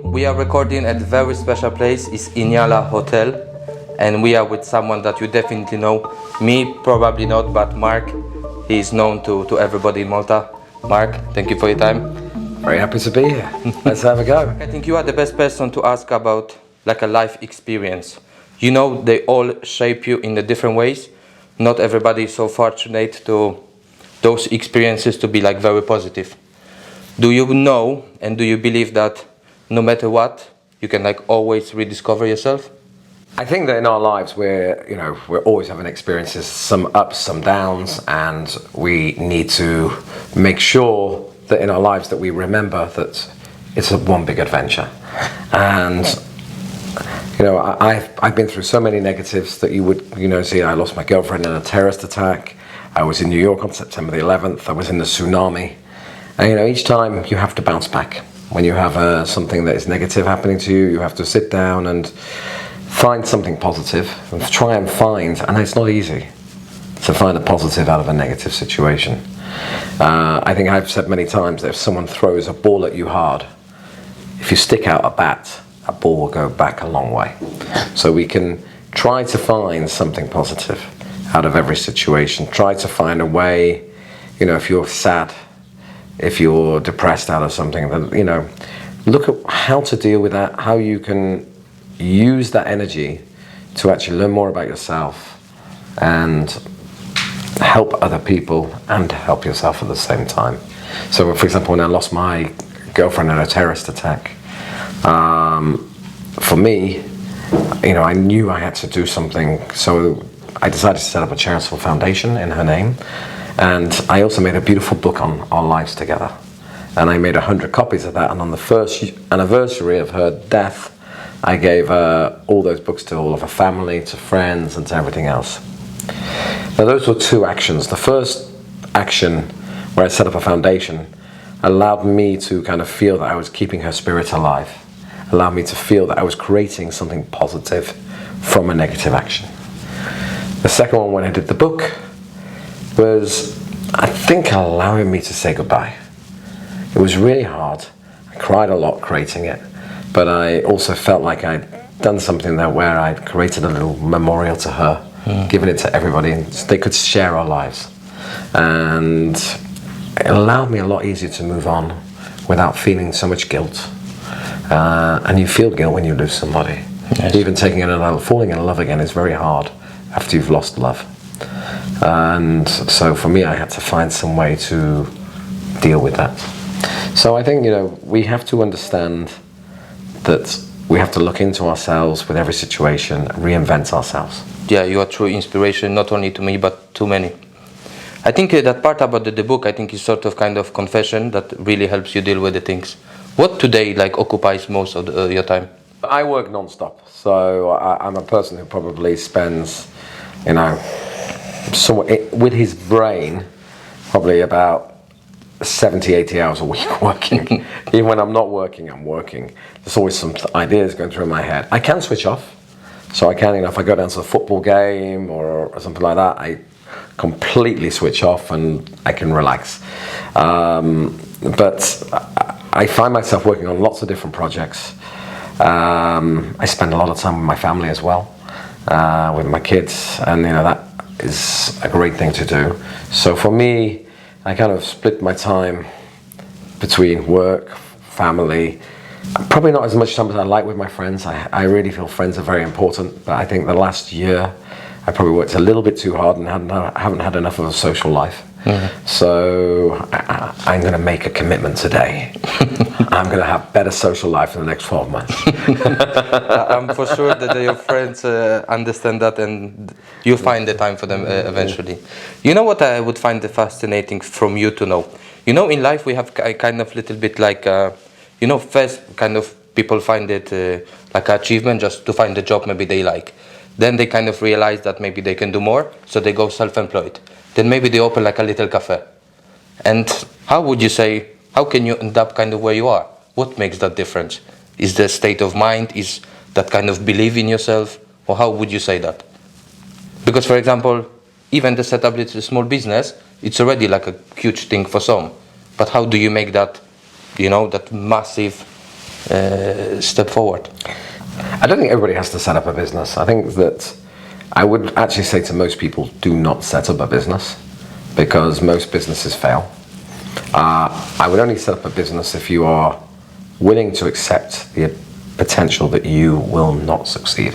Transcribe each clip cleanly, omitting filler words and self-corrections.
We are recording at a very special place. It's Iniala Hotel, and we are with someone that you definitely know. Me, probably not, but Mark, he is known to everybody in Malta. Mark, thank you for your time. Very happy to be here. Let's have a go. I think you are the best person to ask about like a life experience. You know, they all shape you in the different ways. Not everybody is so fortunate to those experiences to be like very positive. Do you know and do you believe that no matter what, you can like always rediscover yourself? I think that in our lives we're always having experiences, some ups, some downs, and we need to make sure that in our lives that we remember that it's a one big adventure. And I've been through so many negatives that you would see. I lost my girlfriend in a terrorist attack. I was in New York on September the 11th. I was in the tsunami. And each time you have to bounce back. When you have something that is negative happening to you, you have to sit down and find something positive and try and find, and it's not easy to find a positive out of a negative situation. I think I've said many times that if someone throws a ball at you hard, if you stick out a bat, a ball will go back a long way. So we can try to find something positive out of every situation. Try to find a way, if you're sad, if you're depressed out of something, then, look at how to deal with that, how you can use that energy to actually learn more about yourself and help other people and help yourself at the same time. So, for example, when I lost my girlfriend in a terrorist attack, for me, I knew I had to do something, so I decided to set up a charitable foundation in her name, and I also made a beautiful book on our lives together, and I made 100 copies of that, and on the first anniversary of her death, I gave all those books to all of her family, to friends, and to everything else. Now those were two actions. The first action, where I set up a foundation, allowed me to kind of feel that I was keeping her spirit alive, allowed me to feel that I was creating something positive from a negative action. The second one, when I did the book, was, I think, allowing me to say goodbye. It was really hard. I cried a lot creating it, but I also felt like I'd done something there where I'd created a little memorial to her, given it to everybody, and they could share our lives. And it allowed me a lot easier to move on without feeling so much guilt. And you feel guilt when you lose somebody. Yes. Even falling in love again is very hard after you've lost love. And so for me, I had to find some way to deal with that. So I think, we have to understand that we have to look into ourselves with every situation, reinvent ourselves. Yeah, you are true inspiration, not only to me, but to many. I think that part about the book, I think is sort of kind of confession that really helps you deal with the things. What today occupies most of your time? I work non-stop, so I'm a person who probably spends, with his brain, probably about 70, 80 hours a week working. Even when I'm not working, I'm working. There's always some ideas going through my head. I can switch off, so I can, if I go down to a football game or something like that, I completely switch off and I can relax. But I find myself working on lots of different projects. I spend a lot of time with my family as well, with my kids, and that is a great thing to do. So for me, I kind of split my time between work, family. Probably not as much time as I like with my friends. I really feel friends are very important, but I think the last year I probably worked a little bit too hard and haven't had enough of a social life. Mm-hmm. So I'm going to make a commitment today. I'm going to have better social life in the next 12 months. I'm for sure that your friends understand that, and you find the time for them eventually. You know what I would find fascinating from you to know? In life we have a kind of little bit like, first kind of people find it like an achievement just to find a job maybe they like. Then they kind of realize that maybe they can do more, so they go self-employed. Then maybe they open like a little cafe. And how can you end up kind of where you are? What makes that difference? Is the state of mind? Is that kind of belief in yourself? Or how would you say that? Because, for example, even the setup of a small business, it's already like a huge thing for some. But how do you make that, that massive step forward? I don't think everybody has to set up a business. I think that I would actually say to most people, do not set up a business, because most businesses fail. I would only set up a business if you are willing to accept the potential that you will not succeed.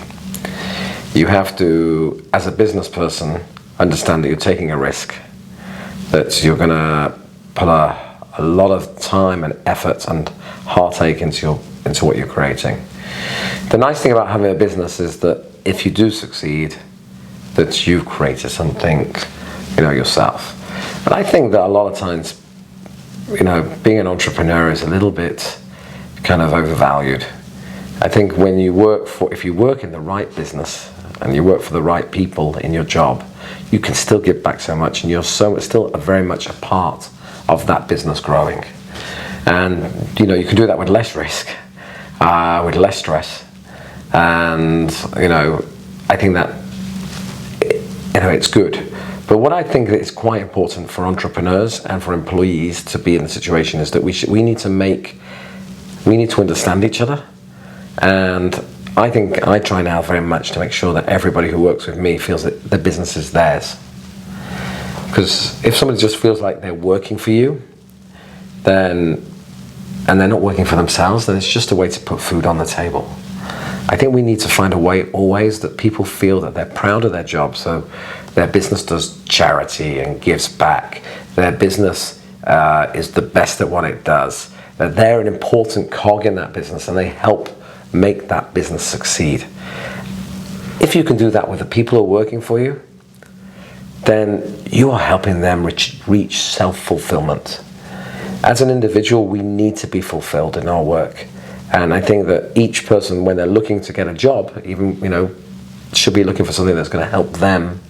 You have to, as a business person, understand that you're taking a risk, that you're going to put a lot of time and effort and heartache into what you're creating. The nice thing about having a business is that if you do succeed, that you've created something, yourself. But I think that a lot of times, being an entrepreneur is a little bit kind of overvalued. I think if you work in the right business and you work for the right people in your job, you can still give back so much, and you're still very much a part of that business growing. And you can do that with less risk, with less stress, and I think that it's good. But what I think that is quite important for entrepreneurs and for employees to be in the situation is that we need to understand each other. And I think I try now very much to make sure that everybody who works with me feels that the business is theirs. Because if somebody just feels like they're working for you, and they're not working for themselves, then it's just a way to put food on the table. I think we need to find a way always that people feel that they're proud of their job. So their business does charity and gives back. Their business is the best at what it does. That they're an important cog in that business and they help make that business succeed. If you can do that with the people who are working for you, then you are helping them reach self-fulfillment. As an individual, we need to be fulfilled in our work. And I think that each person, when they're looking to get a job, even, should be looking for something that's going to help them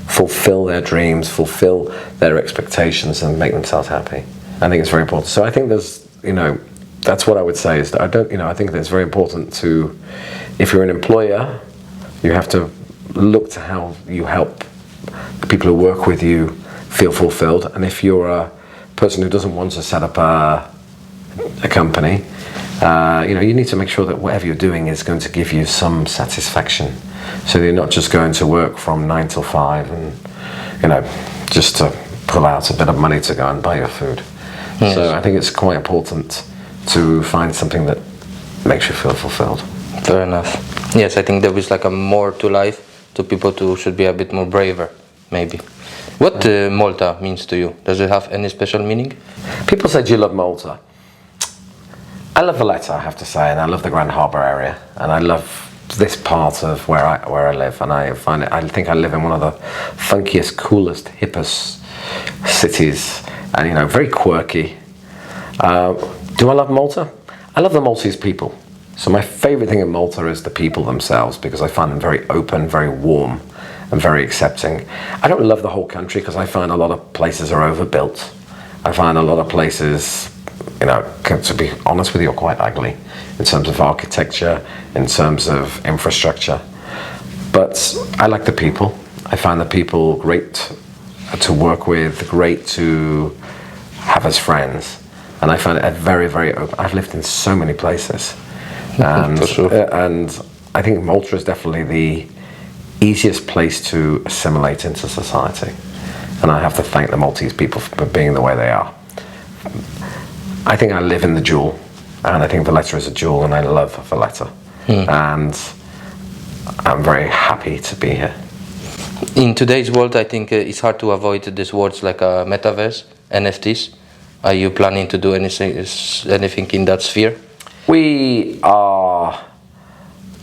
fulfill their dreams, fulfill their expectations, and make themselves happy. I think it's very important. So I think there's, that's what I would say is that I think that it's very important to, if you're an employer, you have to look to how you help the people who work with you feel fulfilled. And if you're a person who doesn't want to set up a company, you need to make sure that whatever you're doing is going to give you some satisfaction. So you're not just going to work from 9 till 5 and, just to pull out a bit of money to go and buy your food. Yes. So I think it's quite important to find something that makes you feel fulfilled. Fair enough. Yes, I think there is like a more to life, to people who should be a bit more braver, maybe. What Malta means to you? Does it have any special meaning? People say, do you love Malta? I love Valletta, I have to say, and I love the Grand Harbour area, and I love this part of where I live, and I think I live in one of the funkiest, coolest, hippest cities, and very quirky. Do I love Malta? I love the Maltese people. So my favourite thing in Malta is the people themselves, because I find them very open, very warm, and very accepting. I don't love the whole country because I find a lot of places are overbuilt. I find a lot of places, to be honest with you, are quite ugly in terms of architecture, in terms of infrastructure. But I like the people. I find the people great to work with, great to have as friends. And I find it very, very open. I've lived in so many places. And, for sure. And I think Malta is definitely the easiest place to assimilate into society. And I have to thank the Maltese people for being the way they are. I think I live in the jewel, and I think Valletta is a jewel, and I love Valletta. And I'm very happy to be here. In today's world, I think it's hard to avoid these words like metaverse, NFTs. Are you planning to do anything in that sphere? We are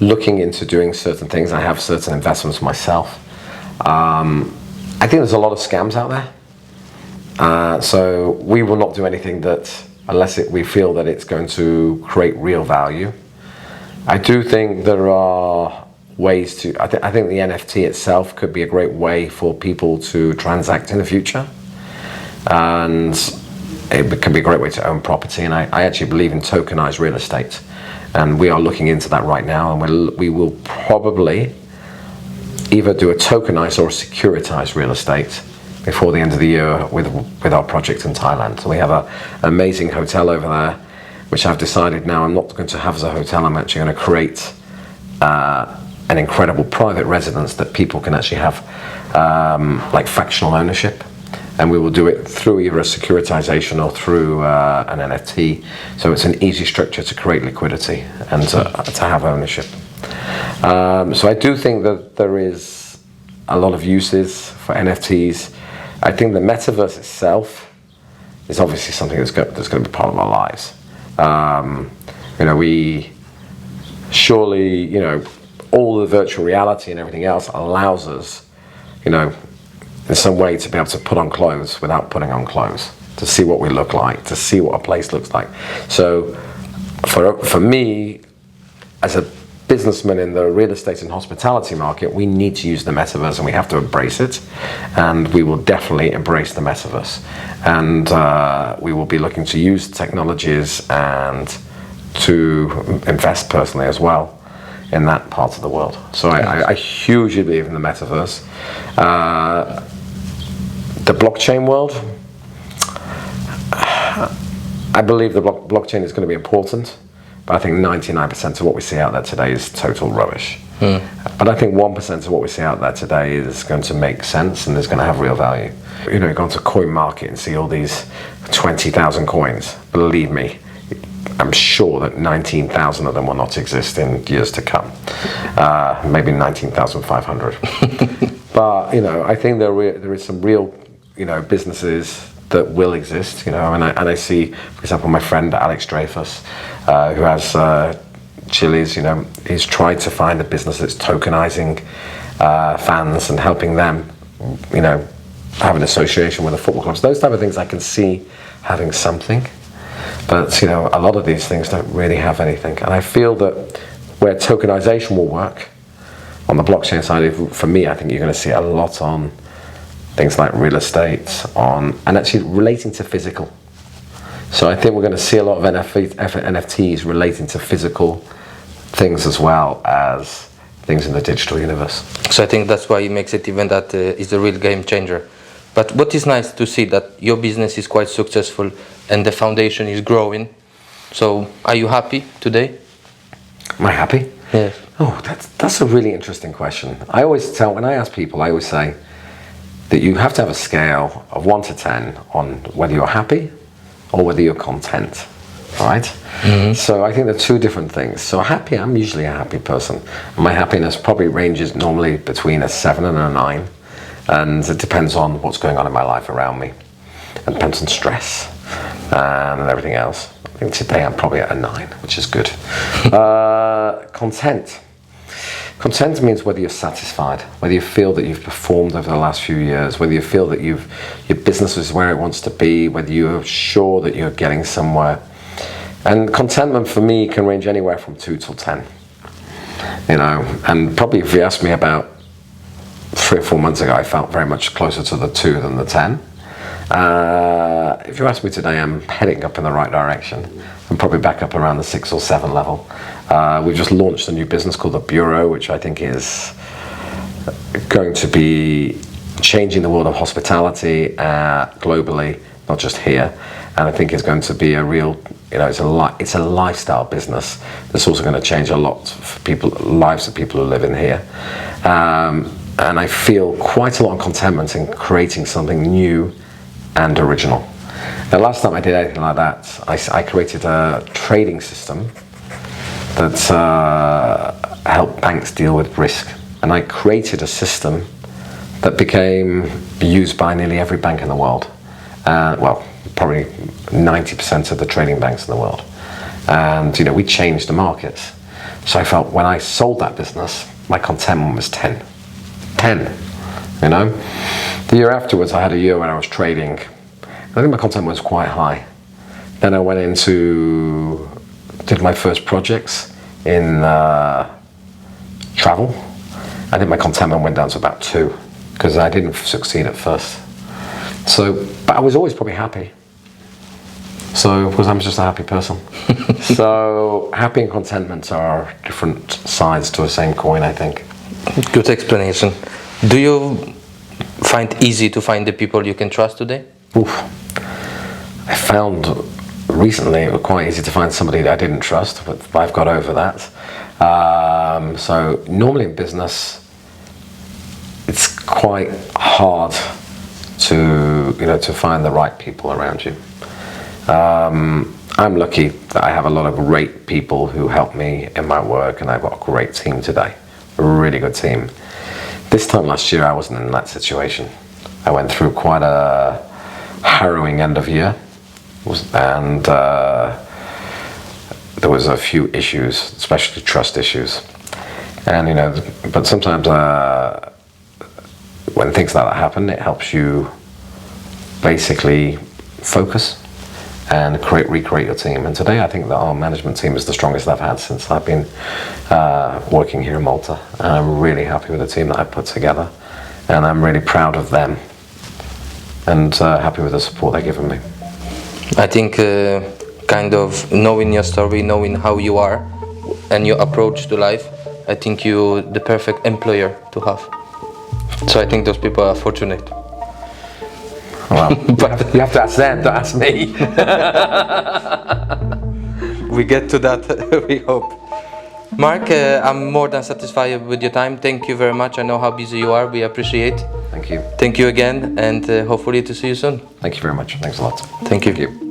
looking into doing certain things. I have certain investments myself. I think there's a lot of scams out there. So we will not do anything unless we feel that it's going to create real value. I do think there are ways to, I think the NFT itself could be a great way for people to transact in the future. And it can be a great way to own property. And I actually believe in tokenized real estate. And we are looking into that right now. And we will probably either do a tokenized or a securitized real estate before the end of the year with our project in Thailand. So we have an amazing hotel over there, which I've decided now I'm not going to have as a hotel. I'm actually going to create an incredible private residence that people can actually have like fractional ownership. And we will do it through either a securitization or through an NFT. So it's an easy structure to create liquidity and to have ownership. So I do think that there is a lot of uses for NFTs. I think the metaverse itself is obviously something that's going to be part of our lives. We surely, all the virtual reality and everything else allows us, in some way to be able to put on clothes without putting on clothes, to see what we look like, to see what a place looks like. So for me, as a businessman in the real estate and hospitality market, we need to use the metaverse and we have to embrace it. And we will definitely embrace the metaverse. And we will be looking to use technologies and to invest personally as well in that part of the world. So I hugely believe in the metaverse. The blockchain world, I believe the blockchain is going to be important, but I think 99% of what we see out there today is total rubbish. But I think 1% of what we see out there today is going to make sense and is going to have real value. You go onto coin market and see all these 20,000 coins. Believe me, I'm sure that 19,000 of them will not exist in years to come. Maybe 19,500. But I think there is some real businesses that will exist, and I see, for example, my friend Alex Dreyfus, who has Chili's, he's tried to find a business that's tokenizing fans and helping them, have an association with the football clubs. Those type of things I can see having something, but a lot of these things don't really have anything. And I feel that where tokenization will work on the blockchain side, for me, I think you're going to see a lot on things like real estate, and actually relating to physical. So I think we're going to see a lot of NFTs relating to physical things as well as things in the digital universe. So I think that's why it makes it even that is a real game changer. But what is nice to see that your business is quite successful and the foundation is growing. So are you happy today? Am I happy? Yes. Oh, that's a really interesting question. I always tell, when I ask people, I always say that you have to have a scale of 1 to 10 on whether you're happy or whether you're content, right? Mm-hmm. So I think they're two different things. So happy, I'm usually a happy person. My happiness probably ranges normally between a 7 and a 9. And it depends on what's going on in my life around me. It depends on stress and everything else. I think today I'm probably at a 9, which is good. Content. Content means whether you're satisfied, whether you feel that you've performed over the last few years, whether you feel that your business is where it wants to be, whether you're sure that you're getting somewhere. And contentment for me can range anywhere from 2 till 10. And probably if you asked me about 3 or 4 months ago, I felt very much closer to the 2 than the 10. If you ask me today, I'm heading up in the right direction. I'm probably back up around the 6 or 7 level. We've just launched a new business called The Bureau, which I think is going to be changing the world of hospitality globally, not just here. And I think it's going to be a real, it's a lifestyle business that's also going to change a lot for lives of people who live in here. And I feel quite a lot of contentment in creating something new and original. The last time I did anything like that, I created a trading system that helped banks deal with risk. And I created a system that became used by nearly every bank in the world. Probably 90% of the trading banks in the world. And we changed the markets. So I felt when I sold that business, my contentment was 10. 10, The year afterwards, I had a year when I was trading. I think my contentment was quite high. Then I went did my first projects in travel. I think my contentment went down to about 2 because I didn't succeed at first. But I was always probably happy. So, because I'm just a happy person. So, happy and contentment are different sides to the same coin, I think. Good explanation. Do you find easy to find the people you can trust today? Oof. I found recently it was quite easy to find somebody that I didn't trust, but I've got over that. So normally in business, it's quite hard to find the right people around you. I'm lucky that I have a lot of great people who help me in my work, and I've got a great team today, a really good team. This time last year I wasn't in that situation. I went through quite a harrowing end of year, and there was a few issues, especially trust issues. And but sometimes when things like that happen, it helps you basically focus and recreate your team. And today I think that our management team is the strongest I've had since I've been working here in Malta. And I'm really happy with the team that I've put together, and I'm really proud of them, and happy with the support they're giving me. I think kind of knowing your story, knowing how you are and your approach to life, I think you're the perfect employer to have. So I think those people are fortunate. Well, you have to ask them, don't ask me. We get to that, we hope. Mark, I'm more than satisfied with your time. Thank you very much. I know how busy you are. We appreciate. Thank you. Thank you again, and hopefully to see you soon. Thank you very much. Thanks a lot. Thank you. Thank you.